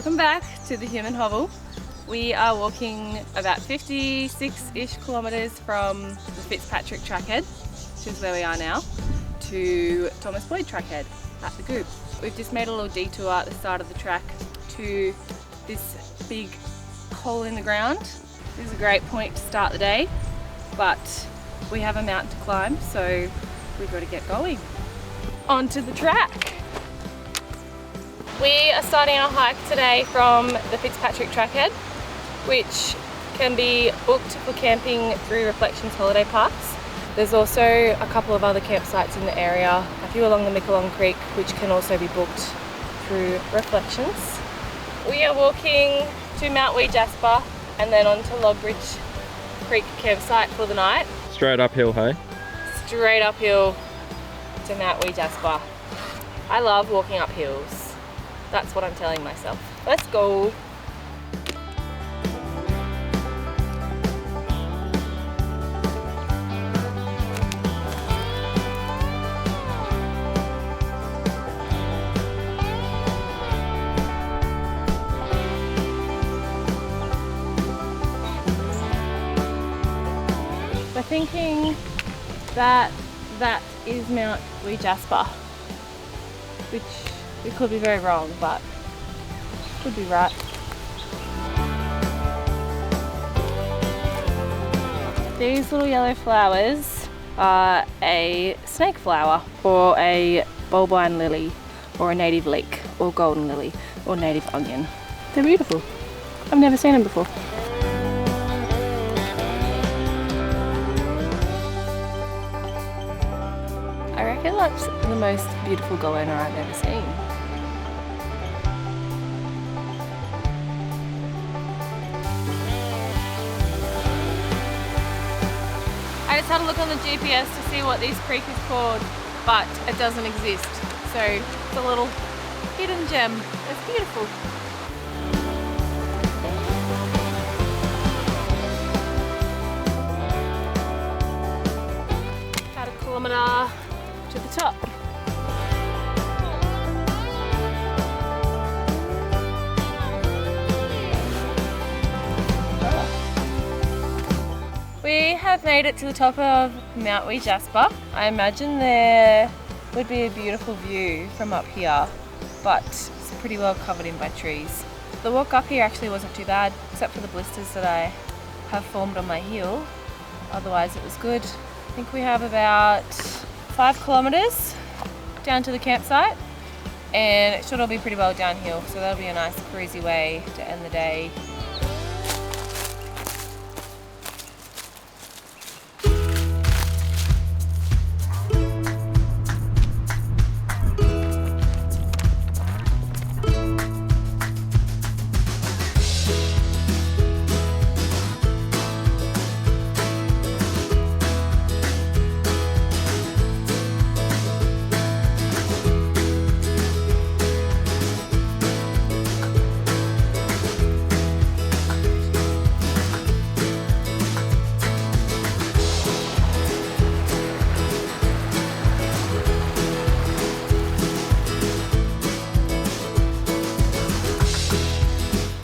Welcome back to the Hume and Hovell. We are walking about 56-ish kilometres from the Fitzpatrick Trackhead, which is where we are now, to Thomas Boyd Trackhead at the Goob. We've just made a little detour at the start of the track to this big hole in the ground. This is a great point to start the day, but we have a mountain to climb, so we've got to get going. Onto the track. We are starting our hike today from the Fitzpatrick Trackhead, which can be booked for camping through Reflections holiday parks. There's also a couple of other campsites in the area, a few along the Micalong Creek, which can also be booked through Reflections. We are walking to Mount Wee Jasper and then on to Logbridge Creek campsite for the night. Straight uphill, hey? Straight uphill to Mount Wee Jasper. I love walking up hills. That's what I'm telling myself. Let's go. We're thinking that that is Mount Wee Jasper, which we could be very wrong, but could be right. These little yellow flowers are a snake flower, or a bulbine lily, or a native leek, or golden lily, or native onion. They're beautiful. I've never seen them before. I reckon that's the most beautiful goanna I've ever seen. I just had a look on the GPS to see what this creek is called, but it doesn't exist. So it's a little hidden gem. It's beautiful. About a kilometre to the top. We have made it to the top of Mount Wee Jasper. I imagine there would be a beautiful view from up here, but it's pretty well covered in by trees. The walk up here actually wasn't too bad, except for the blisters that I have formed on my heel. Otherwise it was good. I think we have about 5 kilometres down to the campsite, and it should all be pretty well downhill, so that'll be a nice breezy way to end the day.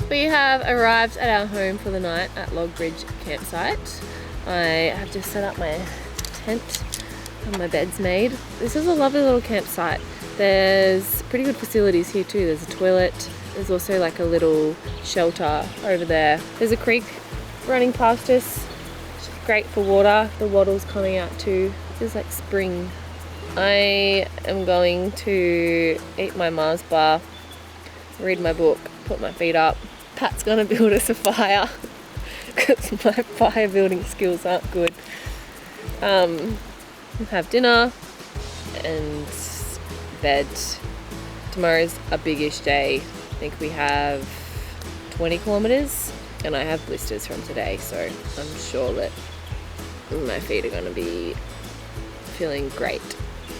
We have arrived at our home for the night at Logbridge Campsite. I have just set up my tent and my bed's made. This is a lovely little campsite. There's pretty good facilities here too. There's a toilet. There's also like a little shelter over there. There's a creek running past us, which is great for water. The wattle's coming out too. This is like spring. I am going to eat my Mars bar, read my book, put my feet up. Pat's gonna build us a fire because my fire building skills aren't good. Have dinner and bed. Tomorrow's a biggish day. I think we have 20 kilometres and I have blisters from today, so I'm sure that my feet are gonna be feeling great.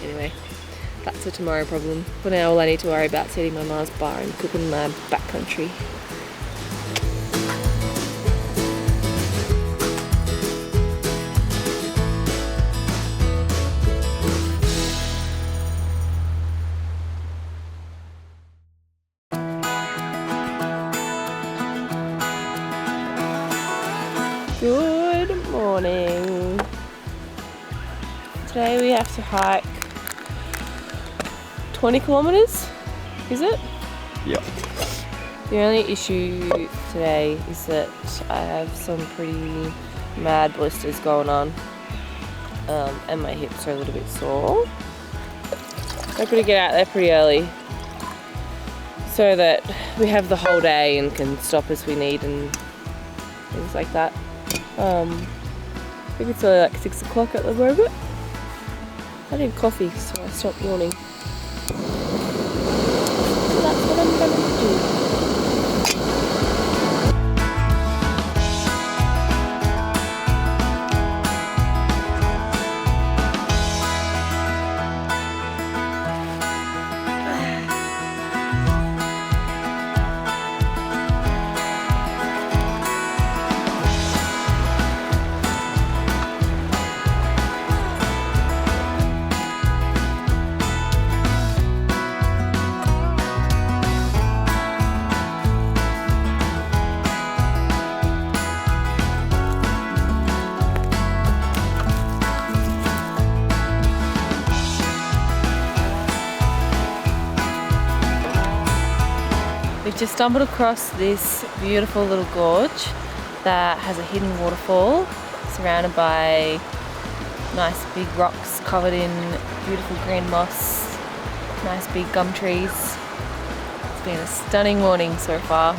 Anyway, that's a tomorrow problem. For now, all I need to worry about is eating my Mars bar and cooking my backcountry. Today we have to hike 20 kilometres, is it? Yep. The only issue today is that I have some pretty mad blisters going on, and my hips are a little bit sore. I've got to get out there pretty early so that we have the whole day and can stop as we need and things like that. I think it's only like 6 o'clock at the moment. I need coffee, so I stopped yawning. So that's what I'm gonna do. We've just stumbled across this beautiful little gorge that has a hidden waterfall surrounded by nice big rocks covered in beautiful green moss, nice big gum trees. It's been a stunning morning so far.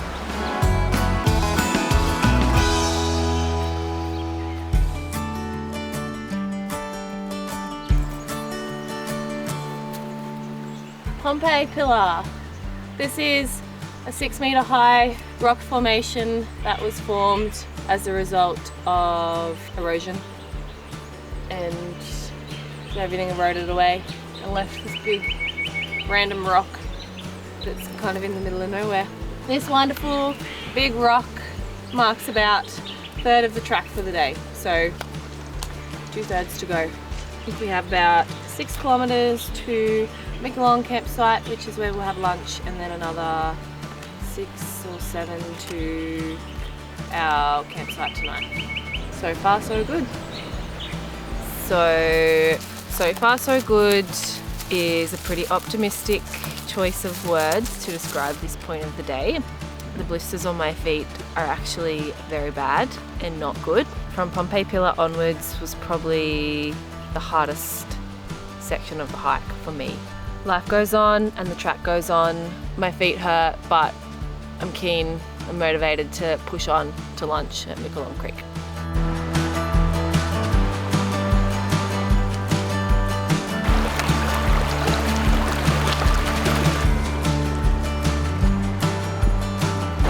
Pompey Pillar. This is a 6-metre high rock formation that was formed as a result of erosion, and everything eroded away and left this big random rock that's kind of in the middle of nowhere. This wonderful big rock marks about a third of the track for the day, so 2/3 to go. I think we have about 6 kilometres to Micalong Campsite, which is where we'll have lunch, and then another 6 or 7 to our campsite tonight. So far so good. So far so good is a pretty optimistic choice of words to describe this point of the day. The blisters on my feet are actually very bad and not good. From Pompey Pillar onwards was probably the hardest section of the hike for me. Life goes on and the track goes on. My feet hurt, but I'm keen and motivated to push on to lunch at Micalong Creek.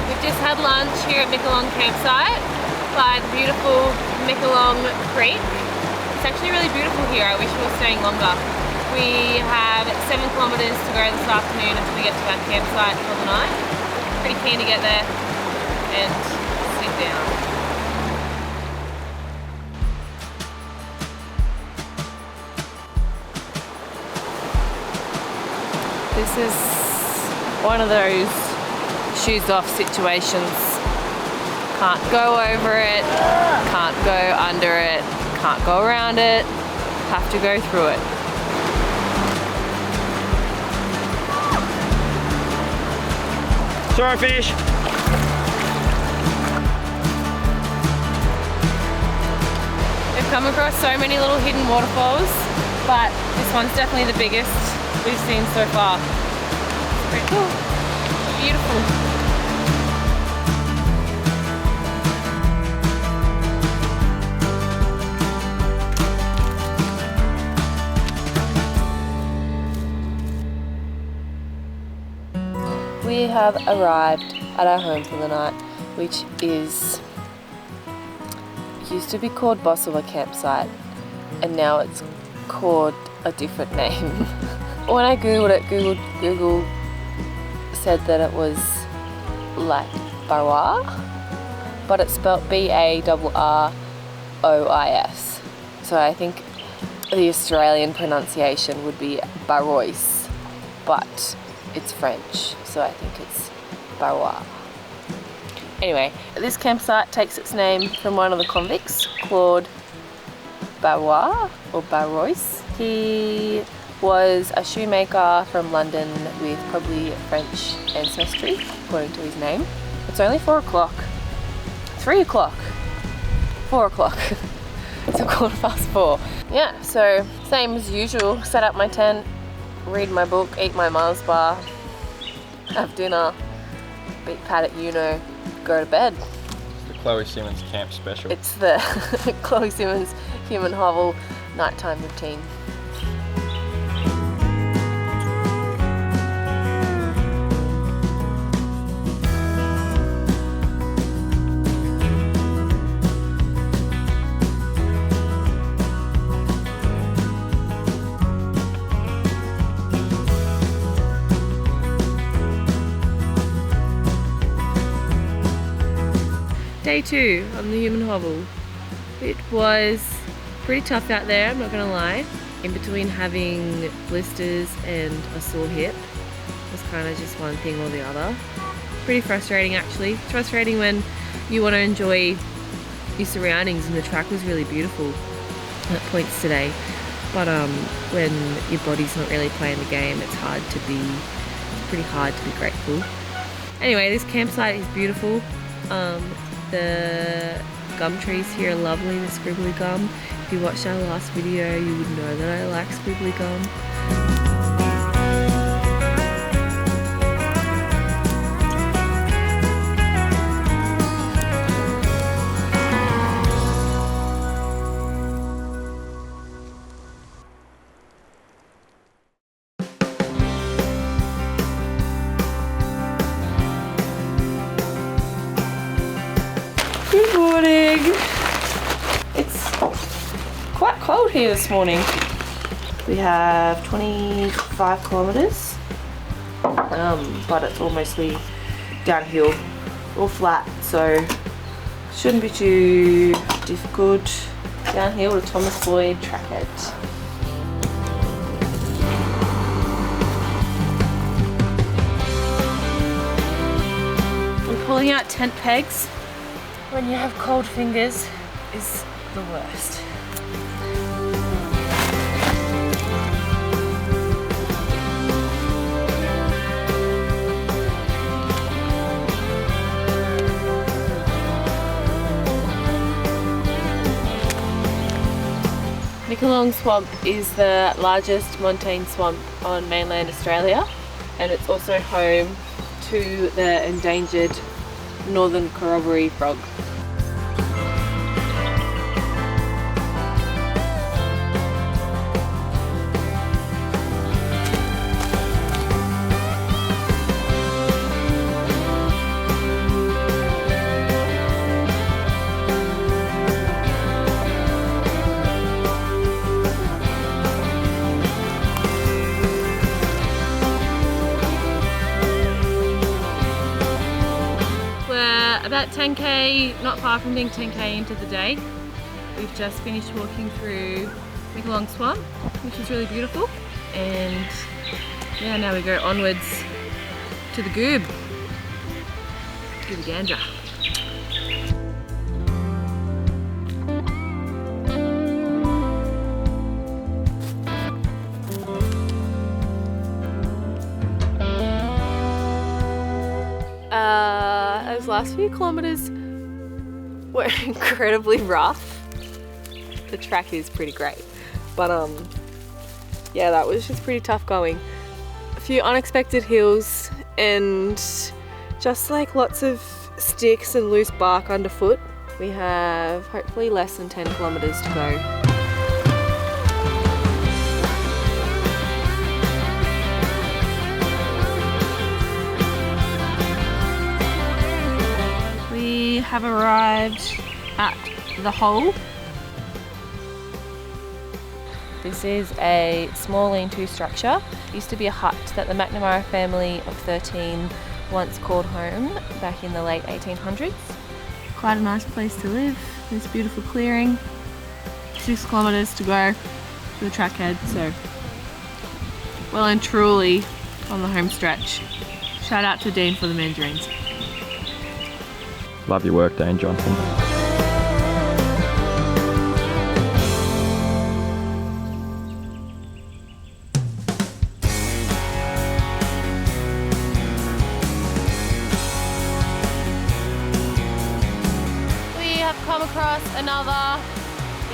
We've just had lunch here at Micalong Campsite by the beautiful Micalong Creek. It's actually really beautiful here. I wish we were staying longer. We have 7 kilometres to go this afternoon until we get to our campsite for the night. Pretty keen to get there and sit down. This is one of those shoes off situations. Can't go over it, can't go under it, can't go around it, have to go through it. Sorry, fish. We've come across so many little hidden waterfalls, but this one's definitely the biggest we've seen so far. It's pretty cool. Beautiful. We have arrived at our home for the night, which used to be called Barrois Campsite, and now it's called a different name. When I googled it, Google said that it was like Barrois, but it's spelled Barrois. So I think the Australian pronunciation would be Barrois, but it's French, so I think it's Barrois. Anyway, this campsite takes its name from one of the convicts, Claude Barrois or Barrois. He was a shoemaker from London with probably French ancestry, according to his name. It's only 4 o'clock. 3 o'clock. 4 o'clock. It's a 4:15. Yeah, so same as usual. Set up my tent, read my book, eat my Mars bar, have dinner, beat Pat at Uno, go to bed. The Chloe Symons camp special. It's the Chloe Symons Hume and Hovell nighttime routine. Day 2 on the Hume and Hovell. It was pretty tough out there, I'm not gonna lie. In between having blisters and a sore hip, it was kind of just one thing or the other. Pretty frustrating actually. It's frustrating when you want to enjoy your surroundings, and the track was really beautiful at points today. But when your body's not really playing the game, it's pretty hard to be grateful. Anyway, this campsite is beautiful. The gum trees here are lovely, the scribbly gum. If you watched our last video, you would know that I like scribbly gum. Good morning. It's quite cold here this morning. We have 25 kilometers, but it's all mostly downhill or flat, so shouldn't be too difficult. Downhill to Thomas Boyd Trackhead. We're pulling out tent pegs. When you have cold fingers, is the worst. Micalong Swamp is the largest montane swamp on mainland Australia, and it's also home to the endangered northern corroboree frog. About 10k, not far from being 10k into the day. We've just finished walking through Micalong Swamp, which is really beautiful, and yeah, now we go onwards to the Goobarragandra. Those last few kilometers were incredibly rough. The track is pretty great, but yeah, that was just pretty tough going. A few unexpected hills and just like lots of sticks and loose bark underfoot. We have hopefully less than 10 kilometers to go. We have arrived at the hole. This is a small lean-to structure. It used to be a hut that the McNamara family of 13 once called home back in the late 1800s. Quite a nice place to live. This beautiful clearing. 6 kilometers to go to the trackhead, so well and truly on the home stretch. Shout out to Dean for the mandarins. Love your work, Dane Johnson.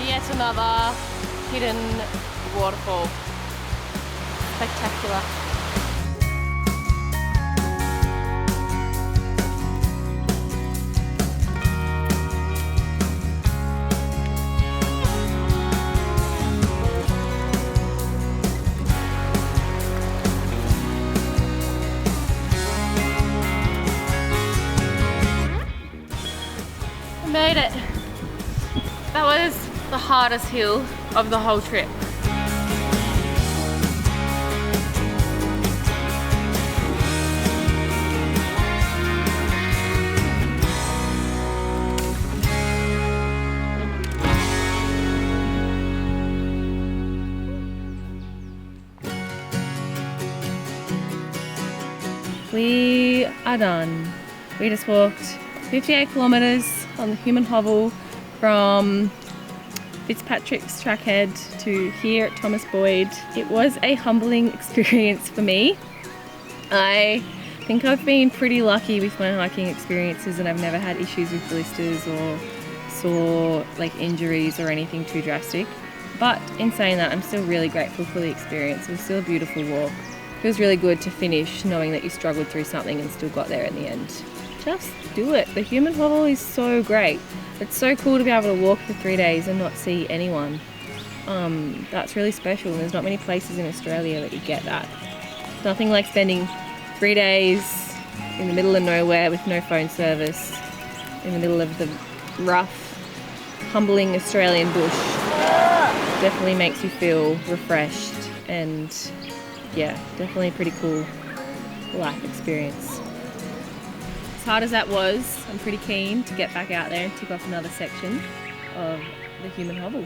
yet another hidden waterfall. Spectacular. Made it. That was the hardest hill of the whole trip. We are done. We just walked 58 kilometres on the Hume and Hovell from Fitzpatrick's Trackhead to here at Thomas Boyd. It was a humbling experience for me. I think I've been pretty lucky with my hiking experiences and I've never had issues with blisters or sore injuries or anything too drastic. But in saying that, I'm still really grateful for the experience. It was still a beautiful walk. It feels really good to finish knowing that you struggled through something and still got there in the end. Just do it. The Hume and Hovell is so great. It's so cool to be able to walk for 3 days and not see anyone. That's really special, and there's not many places in Australia that you get that. Nothing like spending 3 days in the middle of nowhere with no phone service, in the middle of the rough, humbling Australian bush. Definitely makes you feel refreshed, and yeah, definitely a pretty cool life experience. As hard as that was, I'm pretty keen to get back out there and tick off another section of the Hume and Hovell.